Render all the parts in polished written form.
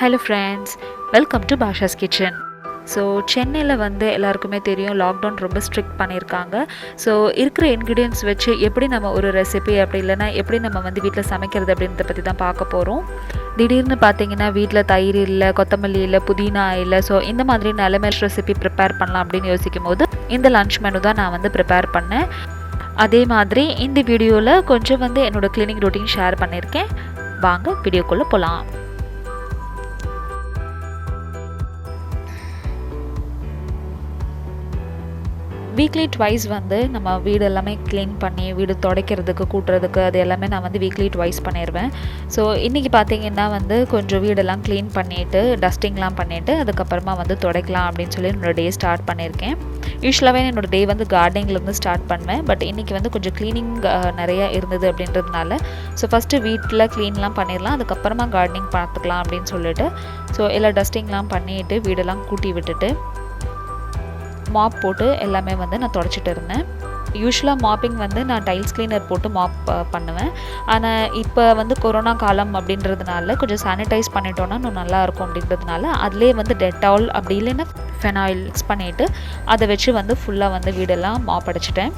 Hello friends, welcome to Bashas Kitchen. So சென்னையில் வந்து எல்லாருக்குமே தெரியும் லாக்டவுன் ரொம்ப ஸ்ட்ரிக்ட் பண்ணியிருக்காங்க. ஸோ இருக்கிற இன்க்ரீடியன்ட்ஸ் வச்சு எப்படி நம்ம ஒரு ரெசிபி அப்படி இல்லைனா எப்படி நம்ம வந்து வீட்டில் சமைக்கிறது அப்படின்றத பற்றி தான் பார்க்க போகிறோம். திடீர்னு பார்த்தீங்கன்னா வீட்டில் தயிர் இல்லை, கொத்தமல்லி இல்லை, புதினா இல்லை, ஸோ இந்த மாதிரி நிலமே ரெசிபி ப்ரிப்பேர் பண்ணலாம் அப்படின்னு யோசிக்கும் போது இந்த லன்ச் மெனு தான் நான் வந்து ப்ரிப்பேர் பண்ணேன். அதே மாதிரி இந்த வீடியோவில் கொஞ்சம் வந்து என்னோடய கிளீனிங் ரொட்டீன் ஷேர் பண்ணியிருக்கேன். வாங்க வீடியோக்குள்ளே போகலாம். வீக்லி ட்வைஸ் வந்து நம்ம வீடு எல்லாமே க்ளீன் பண்ணி வீடு துடைக்கிறதுக்கு கூட்டுறதுக்கு அது எல்லாமே நான் வந்து வீக்லி ட்வைஸ் பண்ணிடுவேன். ஸோ இன்றைக்கி பார்த்திங்கன்னா வந்து கொஞ்சம் வீடெல்லாம் க்ளீன் பண்ணிவிட்டு டஸ்டிங்லாம் பண்ணிவிட்டு அதுக்கப்புறமா வந்து துடைக்கலாம் அப்படின்னு சொல்லி என்னோடய டே ஸ்டார்ட் பண்ணியிருக்கேன். யூஸ்வலாகவே என்னோடய டே வந்து கார்டனிங்லேருந்து ஸ்டார்ட் பண்ணுவேன். பட் இன்றைக்கி வந்து கொஞ்சம் க்ளீனிங் நிறையா இருந்தது அப்படின்றதுனால ஸோ ஃபஸ்ட்டு வீட்டில் க்ளீன்லாம் பண்ணிடலாம், அதுக்கப்புறமா கார்டனிங் பார்த்துக்கலாம் அப்படின்னு சொல்லிட்டு ஸோ எல்லா டஸ்டிங்லாம் பண்ணிவிட்டு வீடெல்லாம் கூட்டி விட்டுட்டு மாப் போட்டு எல்லாமே வந்து நான் தொடச்சிட்டு இருந்தேன். யூஸ்வலாக மாப்பிங் வந்து நான் டைல்ஸ் கிளீனர் போட்டு மாப் பண்ணுவேன். ஆனால் இப்போ வந்து கொரோனா காலம் அப்படின்றதுனால கொஞ்சம் சானிடைஸ் பண்ணிட்டோன்னா இன்னும் நல்லாயிருக்கும் அப்படின்றதுனால அதிலே வந்து டெட்டால் அப்படி இல்லைன்னா ஃபெனாயில் மிக்ஸ் பண்ணிவிட்டு அதை வச்சு வந்து ஃபுல்லாக வந்து வீடெல்லாம் மாப் அடிச்சிட்டேன்.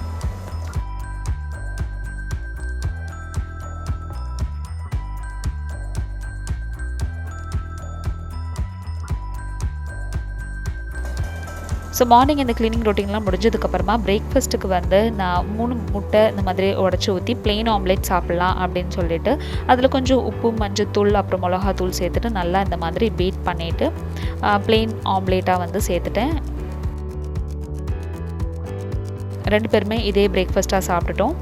ஸோ மார்னிங் இந்த க்ளீனிங் ரொட்டீன்லாம் முடிஞ்சதுக்கப்புறமா பிரேக்ஃபாஸ்ட்டுக்கு வந்து நான் 3 முட்டை இந்த மாதிரி உடச்சி ஊற்றி ப்ளெயின் ஆம்லேட் சாப்பிட்லாம் அப்படின்னு சொல்லிட்டு அதில் கொஞ்சம் உப்பு, மஞ்சத்தூள், அப்புறம் மிளகாத்தூள் சேர்த்துட்டு நல்லா இந்த மாதிரி பீட் பண்ணிவிட்டு ப்ளெயின் ஆம்லேட்டாக வந்து சேர்த்துட்டேன். 2 பேருமே இதே பிரேக்ஃபாஸ்ட்டாக சாப்பிட்டுட்டோம்.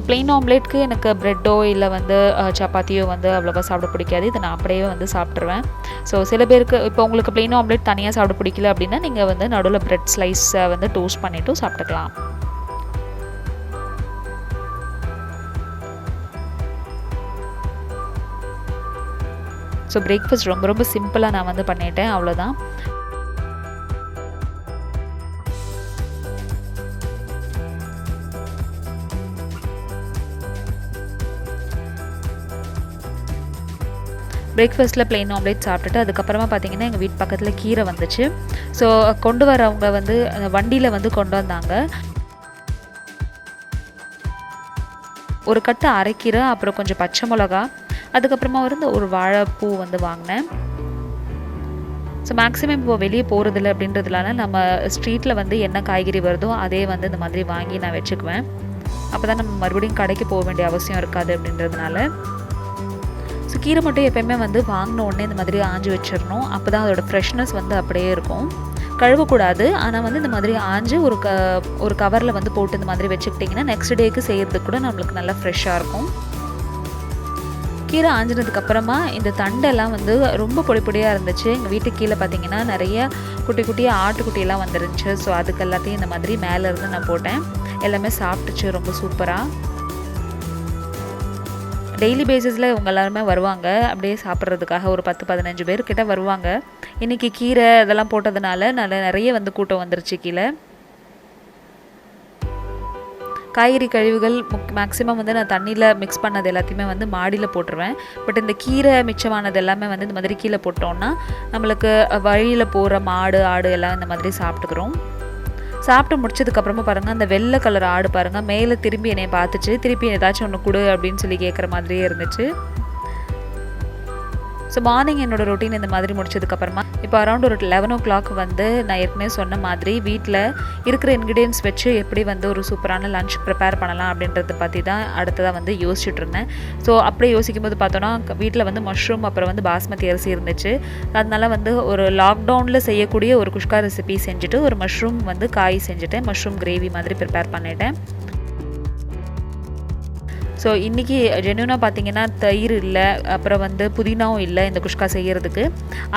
ப்ளெயின் ஆம்லேட்க்கு எனக்கு ப்ரெட்டோ இல்லை வந்து சப்பாத்தியோ வந்து அவ்வளோவா சாப்பிட பிடிக்காது. இதை நான் அப்படியே வந்து சாப்பிட்ருவேன். ஸோ சில பேருக்கு இப்போ உங்களுக்கு ப்ளெயின் ஆம்லேட் தனியாக சாப்பிட பிடிக்கல அப்படின்னா நீங்கள் வந்து நடுவில் ப்ரெட் ஸ்லைஸை வந்து டோஸ்ட் பண்ணிவிட்டு சாப்பிட்டுக்கலாம். ஸோ பிரேக்ஃபாஸ்ட் ரொம்ப ரொம்ப சிம்பிளாக நான் வந்து பண்ணிட்டேன், அவ்வளோதான். பிரேக்ஃபாஸ்ட்டில் ப்ளெயின் ஆம்லேட் சாப்பிட்டுட்டு அதுக்கப்புறமா பார்த்திங்கன்னா எங்கள் வீட்டு பக்கத்தில் கீரை வந்துச்சு. ஸோ கொண்டு வரவங்க வந்து வண்டியில் வந்து கொண்டு வந்தாங்க. ஒரு கட்டு அரைக்கீரை, அப்புறம் கொஞ்சம் பச்சை மிளகா, அதுக்கப்புறமா வந்து ஒரு வாழைப்பூ வந்து வாங்கினேன். ஸோ மேக்ஸிமம் இப்போ வெளியே போகிறதில்ல அப்படின்றதுனால நம்ம ஸ்ட்ரீட்டில் வந்து என்ன காய்கறி வருதோ அதே வந்து இந்த மாதிரி வாங்கி நான் வச்சுக்குவேன். அப்போ தான் நம்ம மறுபடியும் கடைக்கு போக வேண்டிய அவசியம் இருக்காது அப்படின்றதுனால. ஸோ கீரை மட்டும் எப்போயுமே வந்து வாங்கின உடனே இந்த மாதிரி ஆஞ்சு வச்சிடணும். அப்போ தான் அதோடய ஃப்ரெஷ்னஸ் வந்து அப்படியே இருக்கும். கழுவக்கூடாது, ஆனால் வந்து இந்த மாதிரி ஆஞ்சு ஒரு கவரில் வந்து போட்டு இந்த மாதிரி வச்சுக்கிட்டிங்கன்னா நெக்ஸ்ட் டேக்கு செய்கிறதுக்கு கூட நம்மளுக்கு நல்லா ஃப்ரெஷ்ஷாக இருக்கும். கீரை ஆஞ்சினதுக்கப்புறமா இந்த தண்டெல்லாம் வந்து ரொம்ப பொடி பொடியாக இருந்துச்சு. எங்கள் வீட்டுக்கு கீழே பார்த்திங்கன்னா நிறைய குட்டி குட்டியாக ஆட்டுக்குட்டியெல்லாம் வந்துருந்துச்சு. ஸோ அதுக்கு எல்லாத்தையும் இந்த மாதிரி மேலேருந்து நான் போட்டேன். எல்லாமே சாப்பிட்டுச்சு ரொம்ப சூப்பராக. டெய்லி பேசிஸில் இவங்க எல்லாருமே வருவாங்க அப்படியே சாப்பிட்றதுக்காக. ஒரு 10-15 பேர் கிட்ட வருவாங்க. இன்றைக்கி கீரை இதெல்லாம் போட்டதுனால நிறைய வந்து கூட்டம் வந்துருச்சு கீழே. காய்கறி கழிவுகள் மேக்ஸிமம் வந்து நான் தண்ணியில் மிக்ஸ் பண்ணது எல்லாத்தையுமே வந்து மாடியில் போட்டுருவேன். பட் இந்த கீரை மிச்சமானது எல்லாமே வந்து இந்த மாதிரி கீழே போட்டோன்னா நம்மளுக்கு வழியில் போகிற மாடு, ஆடு எல்லாம் இந்த மாதிரி சாப்பிட்டுக்கிறோம். சாப்பிட்டு முடிச்சதுக்கப்புறமா பாருங்கள், அந்த வெள்ளை கலர் ஆடு பாருங்கள் மேலே திரும்பி என்னை பார்த்துச்சு. திருப்பி ஏதாச்சும் ஒன்று கொடு அப்படின்னு சொல்லி கேட்குற மாதிரியே இருந்துச்சு. ஸோ மார்னிங் என்னோடய ரொட்டீன் இந்த மாதிரி முடிச்சதுக்கப்புறமா இப்போ அரௌண்ட் ஒரு 11 o'clock வந்து நான் ஏற்கனவே சொன்ன மாதிரி வீட்டில் இருக்கிற இன்க்ரீடியன்ஸ் வச்சு எப்படி வந்து ஒரு சூப்பரான லன்ச் ப்ரிப்பேர் பண்ணலாம் அப்படின்றத பற்றி தான் அடுத்ததாக வந்து யோசிச்சுட்டு இருந்தேன். ஸோ அப்படியே யோசிக்கும் போது பார்த்தோன்னா வீட்டில் வந்து மஷ்ரூம் அப்புறம் வந்து பாஸ்மதி அரிசி இருந்துச்சு. அதனால வந்து ஒரு லாக்டவுனில் செய்யக்கூடிய ஒரு குஷ்கா ரெசிபி செஞ்சுட்டு ஒரு மஷ்ரூம் வந்து காய் செஞ்சுட்டேன். மஷ்ரூம் கிரேவி மாதிரி ப்ரிப்பேர் பண்ணிட்டேன். ஸோ இன்றைக்கி ஜென்யூனாக பார்த்திங்கன்னா தயிர் இல்லை, அப்புறம் வந்து புதினாவும் இல்லை இந்த குஷ்கா செய்கிறதுக்கு.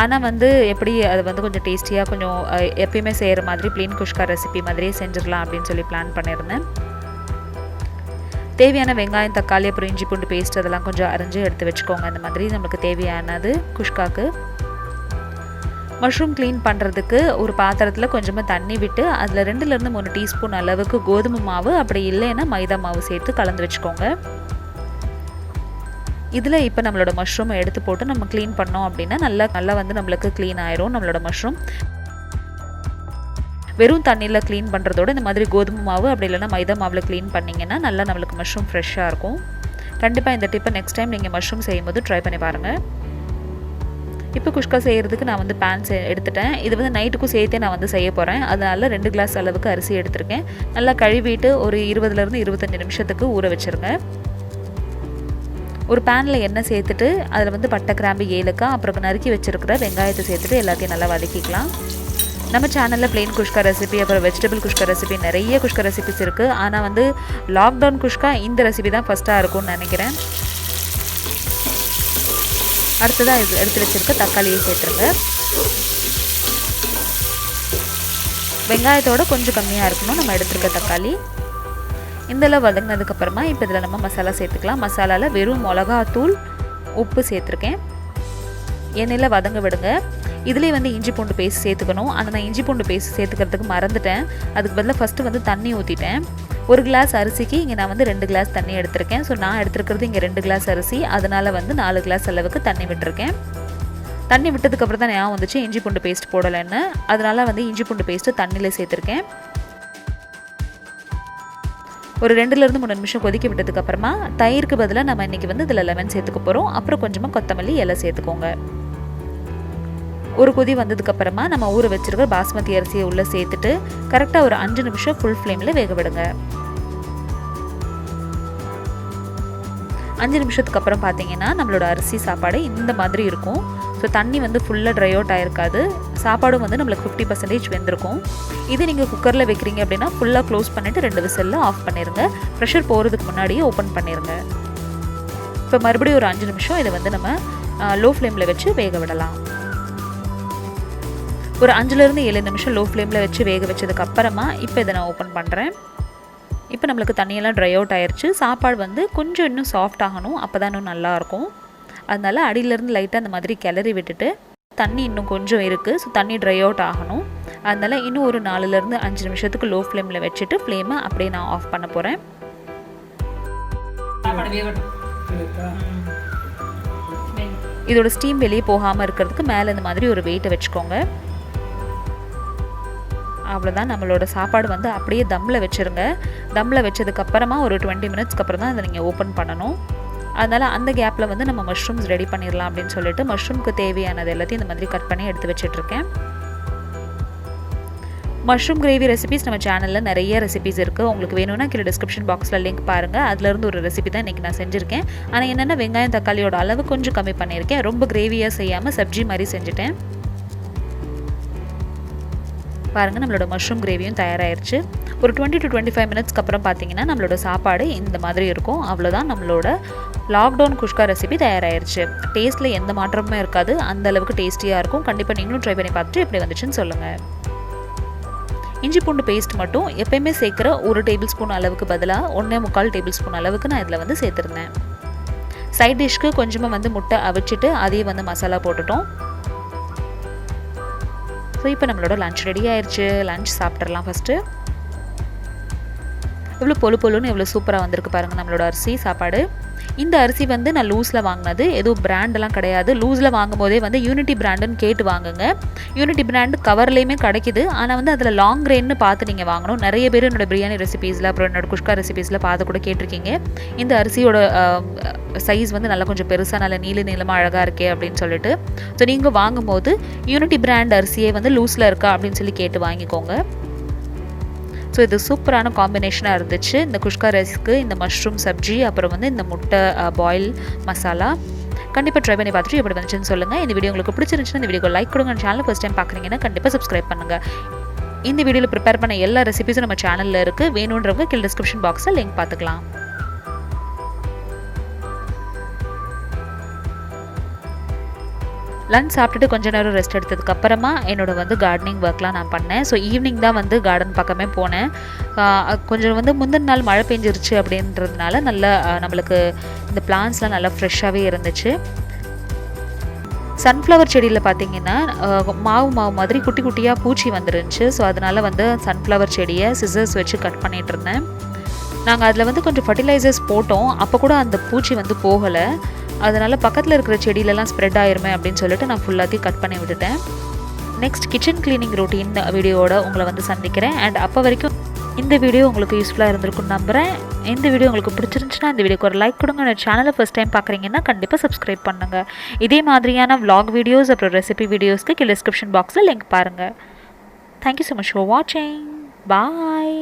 ஆனால் வந்து எப்படி அது வந்து கொஞ்சம் டேஸ்டியாக கொஞ்சம் எப்பயுமே செய்கிற மாதிரி ப்ளெயின் குஷ்கா ரெசிபி மாதிரியே செஞ்சிடலாம் அப்படின்னு சொல்லி பிளான் பண்ணியிருந்தேன். தேவையான வெங்காயம், தக்காளி, அப்புறம் இஞ்சி பூண்டு பேஸ்ட் அதெல்லாம் கொஞ்சம் அரைஞ்சி எடுத்து வச்சுக்கோங்க. இந்த மாதிரி நமக்கு தேவையானது குஷ்காக்கு. மஷ்ரூம் க்ளீன் பண்ணுறதுக்கு ஒரு பாத்திரத்தில் கொஞ்சமாக தண்ணி விட்டு அதில் 2லேருந்து 3 டீஸ்பூன் அளவுக்கு கோதுமை மாவு, அப்படி இல்லைன்னா மைதா மாவு சேர்த்து கலந்து வச்சுக்கோங்க. இதில் இப்போ நம்மளோட மஷ்ரூமை எடுத்து போட்டு நம்ம க்ளீன் பண்ணோம் அப்படின்னா நல்லா வந்து நம்மளுக்கு க்ளீன் ஆயிரும் நம்மளோட மஷ்ரூம். வெறும் தண்ணியில் க்ளீன் பண்ணுறதோட இந்த மாதிரி கோதுமை மாவு அப்படி இல்லைனா மைதா மாவில் க்ளீன் பண்ணிங்கன்னா நல்லா நம்மளுக்கு மஷ்ரூம் ஃப்ரெஷ்ஷாக இருக்கும். கண்டிப்பாக இந்த டிப்பை நெக்ஸ்ட் டைம் நீங்கள் மஷ்ரூம் செய்யும்போது ட்ரை பண்ணி பாருங்கள். இப்போ குஷ்கா செய்கிறதுக்கு நான் வந்து பேன் எடுத்துட்டேன். இது வந்து நைட்டுக்கும் சேர்த்தே நான் வந்து செய்ய போகிறேன். அதனால் 2 கிளாஸ் அளவுக்கு அரிசி எடுத்திருக்கேன். நல்லா கழுவிட்டு ஒரு 20லேருந்து 25 நிமிஷத்துக்கு ஊற வச்சுருங்க. ஒரு பேனில் எண்ணெய் சேர்த்துட்டு அதில் வந்து பட்டை, கிராம்பு, ஏலக்காய், அப்புறம் நறுக்கி வச்சுருக்கிற வெங்காயத்தை சேர்த்துட்டு எல்லாத்தையும் நல்லா வதக்கிக்கலாம். நம்ம சேனலில் பிளெயின் குஷ்கா ரெசிபி, அப்புறம் வெஜிடபிள் குஷ்கா ரெசிபி, நிறைய குஷ்கா ரெசிபிஸ் இருக்குது. ஆனால் வந்து லாக்டவுன் குஷ்கா இந்த ரெசிபி தான் ஃபஸ்ட்டாக இருக்கும்னு நினைக்கிறேன். அடுத்ததாக எடுத்து வச்சுருக்க தக்காளியை சேர்த்துருங்க. வெங்காயத்தோட கொஞ்சம் கம்மியாக இருக்கணும் நம்ம எடுத்துருக்க தக்காளி. இந்தளவு வதங்கினதுக்கப்புறமா இப்போ இதில் நம்ம மசாலா சேர்த்துக்கலாம். மசாலாவில் வெறும் மிளகாத்தூள், உப்பு சேர்த்துருக்கேன். எண்ணெயில் வதங்க விடுங்க. இதுலேயே வந்து இஞ்சி பூண்டு பேஸ்ட் சேர்த்துக்கணும். ஆனால் நான் இஞ்சி பூண்டு பேஸ்ட் சேர்த்துக்கிறதுக்கு மறந்துட்டேன். அதுக்கு பதிலாக ஃபஸ்ட்டு வந்து தண்ணி ஊற்றிட்டேன். 1 கிளாஸ் அரிசிக்கு இங்கே நான் வந்து 2 கிளாஸ் தண்ணி எடுத்திருக்கேன். ஸோ நான் எடுத்துருக்கிறது இங்கே 2 கிளாஸ் அரிசி, அதனால் வந்து 4 கிளாஸ் அளவுக்கு தண்ணி விட்டுருக்கேன். தண்ணி விட்டதுக்கப்புறம் தான் ஞாபகம் வந்துச்சு இஞ்சி பூண்டு பேஸ்ட் போடலைன்னு. அதனால் வந்து இஞ்சி பூண்டு பேஸ்ட்டு தண்ணியில் சேர்த்துருக்கேன். ஒரு 2லேருந்து 3 நிமிஷம் கொதிக்க விட்டதுக்கப்புறமா தயிருக்கு பதிலாக நம்ம இன்றைக்கி வந்து இதில் லெமன் சேர்த்துக்க போகிறோம். அப்புறம் கொஞ்சமாக கொத்தமல்லி இலை சேர்த்துக்கோங்க. ஒரு கொதி வந்ததுக்கப்புறமா நம்ம ஊற வச்சுருக்க பாஸ்மதி அரிசியை உள்ளே சேர்த்துட்டு கரெக்டாக ஒரு 5 நிமிஷம் ஃபுல் ஃப்ளேமில் வேக விடுங்க. 5 நிமிஷத்துக்கு அப்புறம் பார்த்தீங்கன்னா நம்மளோட அரிசி சாப்பாடு இந்த மாதிரி இருக்கும். ஸோ தண்ணி வந்து ஃபுல்லாக ட்ரை அவுட் ஆகிருக்காது. சாப்பாடும் வந்து நம்மளுக்கு 50% வெந்திருக்கும். இது நீங்கள் குக்கரில் வைக்கிறீங்க அப்படின்னா ஃபுல்லாக க்ளோஸ் பண்ணிவிட்டு 2 விசிலில் ஆஃப் பண்ணிடுங்க. ப்ரெஷர் போகிறதுக்கு முன்னாடியே ஓப்பன் பண்ணிடுங்க. இப்போ மறுபடியும் ஒரு 5 நிமிஷம் இதை வந்து நம்ம லோ ஃப்ளேமில் வச்சு வேக விடலாம். ஒரு 5லேருந்து 7 நிமிஷம் லோ ஃப்ளேமில் வச்சு வேக வச்சதுக்கப்புறமா இப்போ இதை நான் ஓப்பன் பண்ணுறேன். இப்போ நம்மளுக்கு தண்ணியெல்லாம் ட்ரை அவுட் ஆயிடுச்சு. சாப்பாடு வந்து கொஞ்சம் இன்னும் சாஃப்ட் ஆகணும், அப்போ தான் இன்னும் நல்லாயிருக்கும். அதனால் அடியிலேருந்து லைட்டாக அந்த மாதிரி கிளறி விட்டுட்டு தண்ணி இன்னும் கொஞ்சம் இருக்குது. ஸோ தண்ணி ட்ரை அவுட் ஆகணும். அதனால் இன்னும் ஒரு 4லேருந்து 5 நிமிஷத்துக்கு லோ ஃப்ளேமில் வச்சுட்டு ஃப்ளேமை அப்படியே நான் ஆஃப் பண்ண போகிறேன். இதோட ஸ்டீம் வெளியே போகாமல் இருக்கிறதுக்கு மேலே இந்த மாதிரி ஒரு வெயிட்டை வச்சுக்கோங்க. அவ்வளோதான், நம்மளோட சாப்பாடு வந்து அப்படியே தம்மில் வச்சுருங்க. தம்மில் வச்சதுக்கப்புறமா ஒரு 20 மினிட்ஸ்க்கு அப்புறம் தான் அதை நீங்கள் ஓப்பன் பண்ணணும். அதனால் அந்த கேப்பில் வந்து நம்ம மஷ்ரூம்ஸ் ரெடி பண்ணிடலாம் அப்படின்னு சொல்லிட்டு மஷ்ரூம்க்கு தேவையானது எல்லாத்தையும் இந்த மாதிரி கட் பண்ணி எடுத்து வச்சிட்ருக்கேன். மஷ்ரூம் கிரேவி ரெசிபிஸ் நம்ம சேனலில் நிறைய ரெசிபிஸ் இருக்குது. உங்களுக்கு வேணும்னா கீழே டிஸ்கிரிப்ஷன் பாக்ஸில் லிங்க் பாருங்கள். அதுலேருந்து ஒரு ரெசிபி தான் இன்றைக்கி நான் செஞ்சுருக்கேன். ஆனால் என்னென்னா வெங்காயம் தக்காளியோட அளவு கொஞ்சம் கம்மி பண்ணியிருக்கேன். ரொம்ப கிரேவியாக செய்யாமல் சப்ஜி மாதிரி செஞ்சுட்டேன். பாருங்கள், நம்மளோட மஷ்ரூம் கிரேவியும் தயாராகிடுச்சு. ஒரு 20 to 25 மினிட்ஸ்க்கு அப்புறம் பார்த்தீங்கன்னா நம்மளோட சாப்பாடு இந்த மாதிரி இருக்கும். அவ்வளோதான், நம்மளோட லாக்டவுன் குஷ்கா ரெசிபி தயாராகிடுச்சு. டேஸ்ட்டில் எந்த மாற்றமுமே இருக்காது, அந்த அளவுக்கு டேஸ்டியாக இருக்கும். கண்டிப்பாக நீங்களும் ட்ரை பண்ணி பார்த்துட்டு எப்படி வந்துச்சுன்னு சொல்லுங்கள். இஞ்சி பூண்டு பேஸ்ட் மட்டும் எப்பயுமே சேர்க்குற 1 டேபிள் ஸ்பூன் அளவுக்கு பதிலாக 1.25 டேபிள் ஸ்பூன் அளவுக்கு நான் இதில் வந்து சேர்த்துருந்தேன். சைட் டிஷ்க்கு கொஞ்சமாக வந்து முட்டை அவிச்சிட்டு அதையே வந்து மசாலா போட்டுட்டோம். ஸோ இப்போ நம்மளோட லன்ச் ரெடி ஆயிடுச்சு. லன்ச் சாப்பிட்றலாம் ஃபஸ்ட்டு. எவ்வளோ பொழுன்னு எவ்வளோ சூப்பராக வந்திருக்கு பாருங்கள் நம்மளோட அரிசி சாப்பாடு. இந்த அரிசி வந்து நான் லூஸில் வாங்கினது, எதுவும் பிராண்டெல்லாம் கிடையாது. லூஸில் வாங்கும் போதே வந்து யூனிட்டி பிராண்டுன்னு கேட்டு வாங்குங்க. யூனிட்டி பிராண்டு கவர்லேயுமே கிடைக்குது. ஆனால் வந்து அதில் லாங் கிரெயின்னு பார்த்து நீங்கள் வாங்கணும். நிறைய பேர் என்னோட பிரியாணி ரெசிபீஸில் அப்புறம் என்னோட குஷ்கா ரெசிபீஸில் பார்த்து கூட கேட்டிருக்கீங்க. இந்த அரிசியோட சைஸ் வந்து நல்லா கொஞ்சம் பெருசாக நல்லா நீளமாக அழகாக இருக்கே அப்படின்னு சொல்லிட்டு. ஸோ நீங்கள் வாங்கும்போது யூனிட்டி பிராண்ட் அரிசியே வந்து லூஸில் இருக்கா அப்படின்னு சொல்லி கேட்டு வாங்கிக்கோங்க. ஸோ இது சூப்பரான காம்பினேஷனாக இருந்துச்சு. இந்த குஷ்கா ரைஸ்க்கு இந்த மஷ்ரூம் சப்ஜி அப்புறம் வந்து இந்த முட்டை பாயில் மசாலா கண்டிப்பாக ட்ரை பண்ணி பார்த்துட்டு எப்படி வந்துச்சுன்னு சொல்லுங்கள். இந்த வீடியோ உங்களுக்கு பிடிச்சிருந்துச்சுன்னா இந்த வீடியோக்கு லைக் கொடுங்க. சேனல் ஃபஸ்ட் டைம் பார்க்குறீங்கன்னா கண்டிப்பாக சப்ஸ்கிரைப் பண்ணுங்கள். இந்த வீடியோவில் ப்ரிப்பேர் பண்ண எல்லா ரெசிபிஸும் நம்ம சேனலில் இருக்குது. வேணுன்றவங்க கீழே டிஸ்கிரிப்ஷன் பாக்ஸில் லிங்க் பார்த்துக்கலாம். லன்ச் சாப்பிட்டுட்டு கொஞ்சம் நேரம் ரெஸ்ட் எடுத்ததுக்கப்புறமா என்னோடய வந்து கார்டனிங் ஒர்க்லாம் நான் பண்ணேன். ஸோ ஈவினிங் தான் வந்து கார்டன் பக்கமே போனேன். கொஞ்சம் வந்து முந்தின நாள் மழை பெஞ்சிருச்சு அப்படின்றதுனால நல்லா நம்மளுக்கு இந்த பிளான்ஸ்லாம் நல்லா ஃப்ரெஷ்ஷாகவே இருந்துச்சு. சன்ஃப்ளவர் செடியில் பார்த்திங்கன்னா மாவு மாதிரி குட்டி குட்டியாக பூச்சி வந்துருந்துச்சு. ஸோ அதனால் வந்து சன்ஃப்ளவர் செடியை சிசர்ஸ் வச்சு கட் பண்ணிகிட்டு இருந்தேன். நாங்கள் அதில் வந்து கொஞ்சம் ஃபர்டிலைசர்ஸ் போட்டோம். அப்போ கூட அந்த பூச்சி வந்து போகலை. அதனால் பக்கத்தில் இருக்கிற செடியிலலாம் ஸ்ப்ரெட் ஆயிருமே அப்படின்னு சொல்லிட்டு நான் ஃபுல்லாத்தையும் கட் பண்ணி விட்டுட்டேன். நெக்ஸ்ட் கிச்சன் க்ளீனிங் ரொட்டீன் வீடியோவோட உங்களை வந்து சந்திக்கிறேன். அண்ட் அப்போ வரைக்கும் இந்த வீடியோ உங்களுக்கு யூஸ்ஃபுல்லாக இருந்திருக்குன்னு நம்புகிறேன். இந்த வீடியோ உங்களுக்கு பிடிச்சிருந்துச்சுன்னா இந்த வீடியோக்கு ஒரு லைக் கொடுங்க. அந்த சேனலை ஃபஸ்ட் டைம் பார்க்குறீங்கன்னா கண்டிப்பாக சப்ஸ்கிரைப் பண்ணுங்கள். இதே மாதிரியான vlog வீடியோஸ் அப்புறம் ரெசிபி வீடியோஸ்க்கு கீழே டிஸ்கிரிப்ஷன் பாக்ஸில் லிங்க் பாருங்கள். தேங்க்யூ ஸோ மச் ஃபார் வாட்சிங். பாய்.